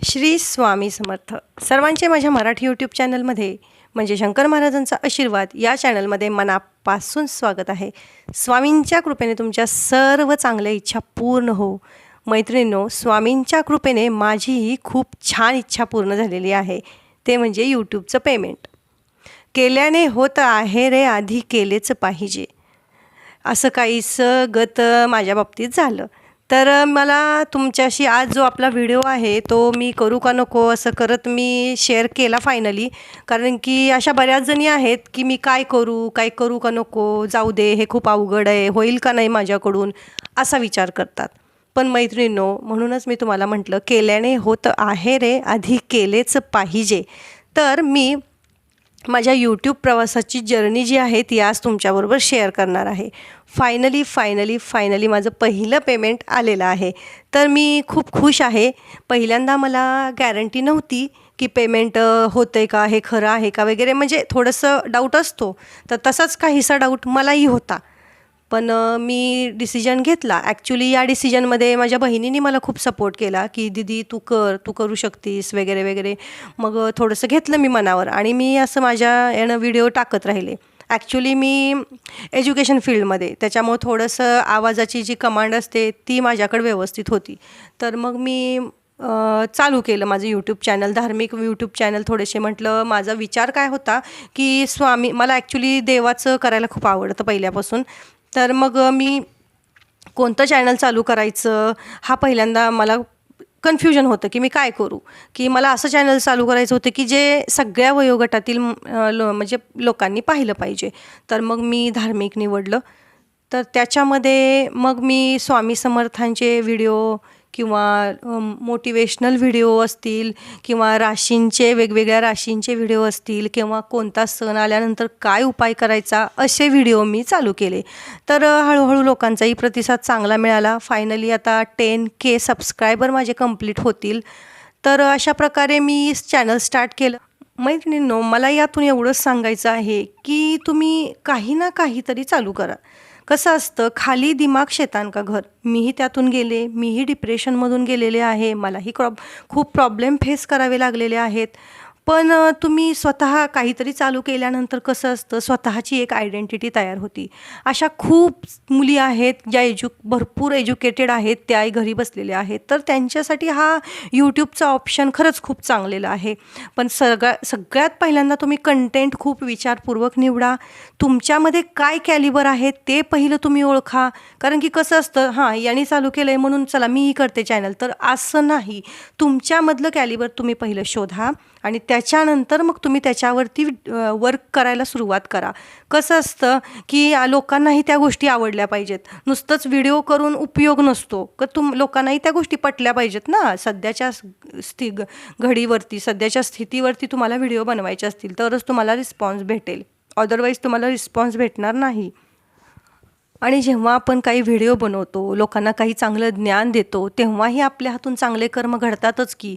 श्री स्वामी समर्थ. सर्वांचे माझ्या मराठी यूट्यूब चॅनलमध्ये म्हणजे शंकर महाराजांचा आशीर्वाद या चॅनलमध्ये मनापासून स्वागत आहे. स्वामींच्या कृपेने तुमच्या सर्व चांगल्या इच्छा पूर्ण हो. मैत्रिणींनो, स्वामींच्या कृपेने माझीही खूप छान इच्छा पूर्ण झालेली आहे, ते म्हणजे यूट्यूबचं पेमेंट. केल्याने होत आहे रे, आधी केलेच पाहिजे, असं काहीसं गत माझ्या बाबतीत झालं. तर मला तुमच्याशी आज जो आपला व्हिडिओ आहे तो मी करू का नको असं करत मी शेअर केला फायनली. कारण की अशा बऱ्याच जणी आहेत की मी काय करू का नको, जाऊ दे, हे खूप अवघड आहे, होईल का नाही माझ्याकडून, असा विचार करतात. पण मैत्रिणींनो, म्हणूनच मी तुम्हाला म्हटलं, केल्याने होत आहे रे, आधी केलेच पाहिजे. तर मी माझ्या यूट्यूब प्रवासाची जर्नी जी आहे ती आज तुमच्याबरोबर शेअर करणार आहे. फायनली माझं पहिलं पेमेंट आलेलं आहे. तर मी खूप खुश आहे. पहिल्यांदा मला गॅरंटी नव्हती की पेमेंट होतं आहे का, हे खरं आहे का वगैरे, म्हणजे थोडंसं डाऊट असतो. तर तसाच काहीसा डाऊट मलाही होता. पण मी डिसिजन घेतला. ॲक्च्युली या डिसिजनमध्ये माझ्या बहिणीने मला खूप सपोर्ट केला की दीदी तू करू शकतीस वगैरे वगैरे. मग थोडंसं घेतलं मी मनावर आणि मी असं माझ्या यानं व्हिडिओ टाकत राहिले. ॲक्च्युली मी एज्युकेशन फील्डमध्ये, त्याच्यामुळं थोडंसं आवाजाची जी कमांड असते ती माझ्याकडे व्यवस्थित होती. तर मग मी चालू केलं माझं यूट्यूब चॅनल, धार्मिक यूट्यूब चॅनल. थोडेसे म्हटलं, माझा विचार काय होता की मला ॲक्च्युली देवाचं करायला खूप आवडतं पहिल्यापासून. तर मग मी कोणतं चॅनल चालू करायचं हा पहिल्यांदा मला कन्फ्युजन होतं की मी काय करू. की मला असं चॅनल चालू करायचं होतं की जे सगळ्या वयोगटातील म्हणजे लोकांनी पाहिलं पाहिजे. तर मग मी धार्मिक निवडलं. तर त्याच्यामध्ये मग मी स्वामी समर्थांचे व्हिडिओ किंवा मोटिवेशनल व्हिडिओ असतील किंवा वेगवेगळ्या राशींचे व्हिडिओ असतील किंवा कोणता सण आल्यानंतर काय उपाय करायचा, असे व्हिडिओ मी चालू केले. तर हळूहळू लोकांचाही प्रतिसाद चांगला मिळाला. फायनली आता 10K सबस्क्रायबर माझे कंप्लीट होतील. तर अशा प्रकारे मी चॅनल स्टार्ट केलं. मैत्रिणींनो, मला यातून एवढंच सांगायचं आहे की तुम्ही काही ना काहीतरी चालू करा. कसं असतं, खाली दिमाग शैतान का घर. मीही त्यातून गेले, मीही डिप्रेशनमधून गेलेले आहे. मलाही खूप प्रॉब्लेम फेस करावे लागलेले आहेत. पण तुम्ही स्वतः काहीतरी चालू केल्यानंतर कसं असतं, स्वतःची एक आयडेंटिटी तयार होती. अशा खूप मुली आहेत ज्या भरपूर एज्युकेटेड आहेत, त्याही घरी बसलेल्या आहेत. तर त्यांच्यासाठी हा यूट्यूबचा ऑप्शन खरंच खूप चांगलेला आहे. पण सगळ्यात पहिल्यांदा तुम्ही कंटेंट खूप विचारपूर्वक निवडा. तुमच्यामध्ये काय कॅलिबर आहे ते पहिलं तुम्ही ओळखा. कारण की कसं असतं, हां, यांनी चालू केलं आहे म्हणून चला मीही करते चॅनल, तर असं नाही. तुमच्यामधलं कॅलिबर तुम्ही पहिलं शोधा आणि त्याच्यानंतर मग तुम्ही त्याच्यावरती वर्क करायला सुरुवात करा. कसं असतं की लोकांनाही त्या गोष्टी आवडल्या पाहिजेत. नुसतंच व्हिडिओ करून उपयोग नसतो. लोकांनाही त्या गोष्टी पटल्या पाहिजेत ना. सध्याच्या घडीवरती, सध्याच्या स्थितीवरती तुम्हाला व्हिडिओ बनवायचे असतील तरच तुम्हाला रिस्पॉन्स भेटेल. अदरवाईज तुम्हाला रिस्पॉन्स भेटणार नाही. आणि जेव्हा आपण काही व्हिडिओ बनवतो, लोकांना काही चांगलं ज्ञान देतो, तेव्हाही आपल्या हातून चांगले कर्म घडतातच की.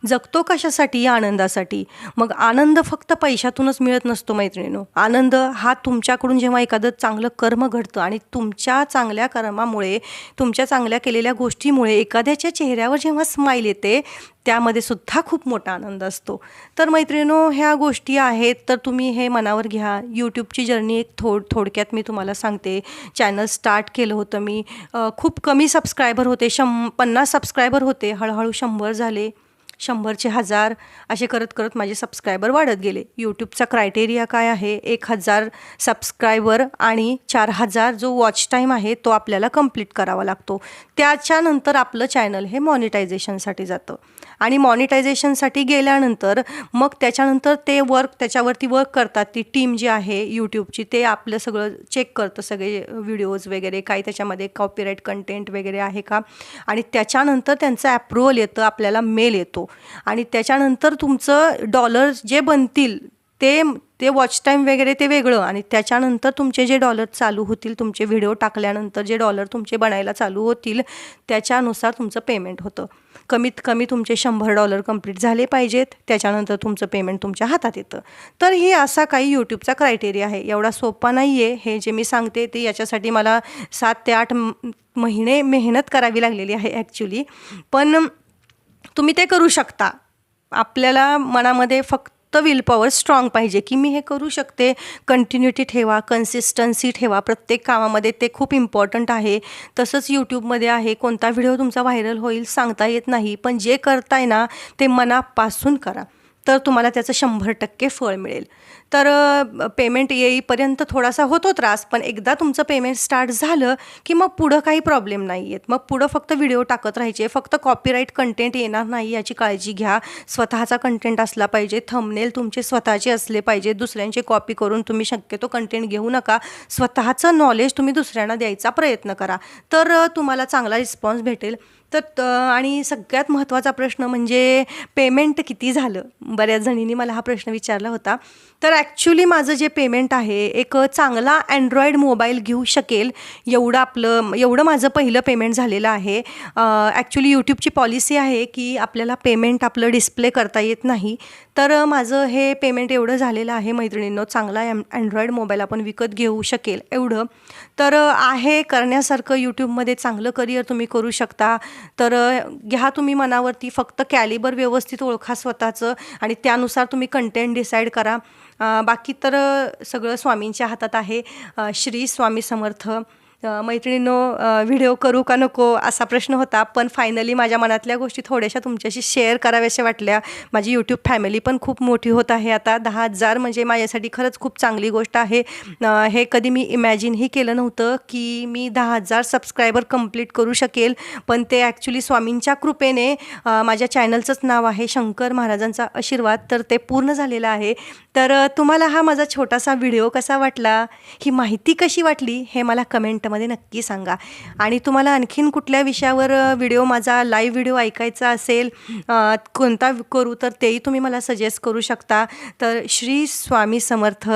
जगतो कशासाठी? या आनंदासाठी. मग आनंद फक्त पैशातूनच मिळत नसतो मैत्रिणींनो. आनंद हा तुमच्याकडून जेव्हा एखादं चांगलं कर्म घडतं आणि तुमच्या चांगल्या कर्मामुळे, तुमच्या चांगल्या केलेल्या गोष्टीमुळे एखाद्याच्या चेहऱ्यावर जेव्हा स्माईल येते, त्यामध्ये सुद्धा खूप मोठा आनंद असतो. तर मैत्रिणींनो, ह्या गोष्टी आहेत, तर तुम्ही हे मनावर घ्या. यूट्यूबची जर्नी एक थोडक्यात मी तुम्हाला सांगते. चॅनल स्टार्ट केलं होतं मी, खूप कमी सबस्क्रायबर होते, 50 सबस्क्रायबर होते. हळूहळू 100 झाले, 100चे 1000, असे करत करत माझे सबस्क्रायबर वाढत गेले. यूट्यूबचा क्रायटेरिया काय आहे? 1000 सबस्क्रायबर आणि 4000 जो वॉच टाईम आहे तो आपल्याला कंप्लीट करावा लागतो. त्याच्यानंतर आपलं चॅनल हे मॉनिटायझेशनसाठी जातं. आणि मॉनिटायझेशनसाठी गेल्यानंतर मग त्याच्यानंतर त्याच्यावरती वर्क करतात. ती टीम जी आहे यूट्यूबची, ते आपलं सगळं चेक करतं, सगळे व्हिडिओज वगैरे, काही त्याच्यामध्ये कॉपीराईट कंटेंट वगैरे आहे का. आणि त्याच्यानंतर त्यांचं ॲप्रुव्हल येतं, आपल्याला मेल येतो. आणि त्याच्यानंतर तुमचं डॉलर जे बनतील ते वॉच टाईम वगैरे ते वेगळं. आणि त्याच्यानंतर तुमचे जे डॉलर चालू होतील, तुमचे व्हिडिओ टाकल्यानंतर जे डॉलर तुमचे बनायला चालू होतील, त्याच्यानुसार तुमचं पेमेंट होतं. कमीत कमी तुमचे $100 कंप्लीट झाले पाहिजेत, त्याच्यानंतर तुमचं पेमेंट तुमच्या हातात येतं. तर हे असा काही यूट्यूबचा क्रायटेरिया आहे. एवढा सोपा नाही आहे हे जे मी सांगते ते. याच्यासाठी मला 7 ते 8 महिने मेहनत करावी लागलेली आहे ॲक्च्युली. पण तुम्ही ते करू शकता. आपल्याला मनामध्ये फक्त विल पॉवर स्ट्रॉंग पाहिजे की मी हे करू शकते. कंटिन्युटी ठेवा, कन्सिस्टन्सी ठेवा प्रत्येक कामामध्ये, ते खूप इम्पॉर्टंट आहे. तसंच यूट्यूबमध्ये आहे, कोणता व्हिडिओ तुमचा व्हायरल होईल सांगता येत नाही, पण जे करताय ना ते मनापासून करा, तर तुम्हाला त्याचं 100% फळ मिळेल. तर पेमेंट येईपर्यंत थोडासा होतो त्रास, पण एकदा तुमचं पेमेंट स्टार्ट झालं की मग पुढं काही प्रॉब्लेम नाही आहेत. मग पुढं फक्त व्हिडिओ टाकत राहायचे. फक्त कॉपीराईट कंटेंट येणार नाही याची काळजी घ्या. स्वतःचा कंटेंट असला पाहिजे, थंबनेल तुमचे स्वतःचे असले पाहिजे. दुसऱ्यांचे कॉपी करून तुम्ही शक्यतो कंटेंट घेऊ नका. स्वतःचं नॉलेज तुम्ही दुसऱ्यांना द्यायचा प्रयत्न करा, तर तुम्हाला चांगला रिस्पॉन्स भेटेल. तर आणि सगळ्यात महत्त्वाचा प्रश्न म्हणजे पेमेंट किती झालं. बऱ्याच जणींनी मला हा प्रश्न विचारला होता. तर ॲक्च्युली माझं जे पेमेंट आहे, एक चांगला अँड्रॉईड मोबाईल घेऊ शकेल एवढं माझं पहिलं पेमेंट झालेलं आहे. ॲक्च्युली यूट्यूबची पॉलिसी आहे की आपल्याला पेमेंट आपलं डिस्प्ले करता येत नाही. तर माझं हे पेमेंट एवढं झालेलं आहे मैत्रिणींनो. चांगला अँड्रॉईड मोबाईल आपण विकत घेऊ शकेल एवढं तर आहे करण्यासारखं. यूट्यूबमध्ये चांगलं करिअर तुम्ही करू शकता. तर घ्या तुम्ही मनावरती, फक्त कॅलिबर व्यवस्थित ओळखा स्वतःचं आणि त्यानुसार तुम्ही कंटेंट डिसाईड करा. बाकी तर सगळं स्वामींच्या हातात आहे. श्री स्वामी समर्थ. मैत्रिणींनो, व्हिडिओ करू का नको असा प्रश्न होता, पण फायनली माझ्या मनातल्या गोष्टी थोड्याशा तुमच्याशी शेअर कराव्याशा वाटल्या. माझी यूट्यूब फॅमिली पण खूप मोठी होत आहे आता. 10,000 म्हणजे माझ्यासाठी खरंच खूप चांगली गोष्ट आहे. हे कधी मी इमॅजिनही केलं नव्हतं की मी 10,000 सबस्क्रायबर कंप्लीट करू शकेल. पण ते ॲक्च्युली स्वामींच्या कृपेने, माझ्या चॅनलचंच नाव आहे शंकर महाराजांचा आशीर्वाद, तर ते पूर्ण झालेलं आहे. तर तुम्हाला हा माझा छोटासा व्हिडिओ कसा वाटला, ही माहिती कशी वाटली, हे मला कमेंटमध्ये नक्की सांगा. आणि तुम्हाला आणखीन कुठल्या विषयावर माझा लाईव्ह व्हिडिओ ऐकायचा असेल, कोणता करू, तर तेही तुम्ही मला सजेस्ट करू शकता. तर श्री स्वामी समर्थ.